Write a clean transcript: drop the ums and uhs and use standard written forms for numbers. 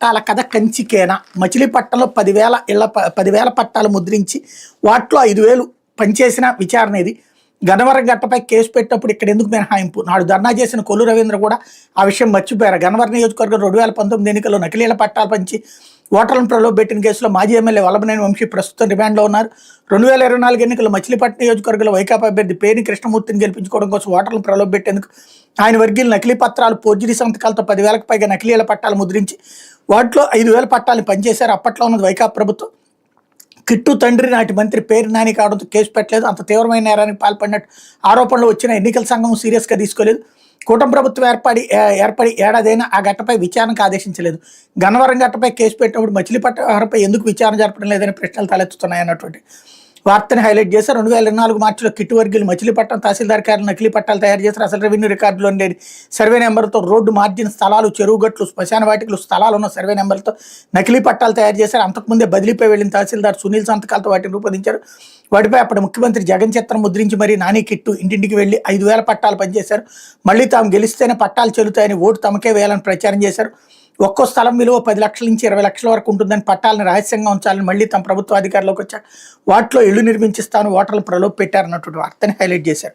పట్టాల కథ కంచికేనా? మచిలీపట్నంలో 10,000 పట్టాలు ముద్రించి వాటిలో 5,000 పనిచేసిన విచారణ ఇది. గన్నవరం గట్టపై కేసు పెట్టినప్పుడు ఇక్కడ ఎందుకు మినహాయింపు? నాడు ధర్నా చేసిన కొల్లు రవీంద్ర కూడా ఆ విషయం మర్చిపోయారు. గన్నవరం నియోజకవర్గం 2019 ఎన్నికల్లో నకిలీల పట్టాలు పంచి ఓటర్లను ప్రలోభపెట్టిన కేసులో మాజీ ఎమ్మెల్యే వల్లభనేని వంశీ ప్రస్తుతం రిమాండ్లో ఉన్నారు. 2024 ఎన్నికల్లో మచిలీపట్నం నియోజకవర్గంలో వైకాపా అభ్యర్థి పేర్ని కృష్ణమూర్తిని గెలిపించుకోవడం కోసం ఓటర్లను ప్రలోభపెట్టేందుకు ఆయన వర్గీయులు నకిలీ పత్రాలు, పోర్జరీ సంతకాలతో 10,000కు పైగా నకిలీల పట్టాలు ముద్రించి వాటిలో 5,000 పట్టాలను పనిచేశారు. అప్పట్లో ఉన్నది వైకాపా ప్రభుత్వం. కిట్టు తండ్రి నాటి మంత్రి పేరు నాని కావడంతో కేసు పెట్టలేదు. అంత తీవ్రమైన నేరానికి పాల్పడినట్టు ఆరోపణలు వచ్చిన ఎన్నికల సంఘం సీరియస్గా తీసుకోలేదు. కూటమి ప్రభుత్వం ఏర్పడి ఏడాదైనా ఆ ఘట్టపై విచారణకు ఆదేశించలేదు. గన్నవరం ఘట్టపై కేసు పెట్టినప్పుడు మచిలీపట్నం వ్యవహారంపై ఎందుకు విచారణ జరపడం లేదని ప్రశ్నలు తలెత్తుతున్నాయన్నటువంటి వార్తని హైలైట్ చేశారు. 2024 మార్చిలో కిట్టు వర్గీయులు మచిలీపట్నం తహసీల్దార్ కార్యాలయం నకిలీ పట్టాలు తయారు చేశారు. అసలు రెవెన్యూ రికార్డులో లేని సర్వే నెంబర్తో రోడ్డు మార్జిన్ స్థలాలు, చెరువు గట్లు, శ్మశాన వాటికలు స్థలాలు ఉన్న సర్వే నెంబర్తో నకిలీ పట్టాలు తయారు చేశారు. అంతకుముందే బదిలీపై వెళ్లిన తహసీల్దార్ సునీల్ సంతకాలతో వాటిని రూపొందించారు. వాటిపై అప్పటి ముఖ్యమంత్రి జగన్ చిత్రం ముద్రించి మరీ నాని కిట్టు ఇంటింటికి వెళ్లి 5,000 పట్టాలు పనిచేశారు. మళ్ళీ తాము గెలిస్తేనే పట్టాలు చెల్లుతాయని, ఓటు తమకే వేయాలని ప్రచారం చేశారు. ఒక్కో స్థలం విలువ 10 లక్షల నుంచి 20 లక్షల వరకు ఉంటుందని, పట్టాలను రహస్యంగా ఉంచాలని మళ్ళీ తమ ప్రభుత్వ అధికారంలోకి వచ్చాక వాటిలో ఇళ్లు నిర్మించిస్తాను ఓటర్లు ప్రలోభ పెట్టారన్నటువంటి వార్తని హైలైట్ చేశారు.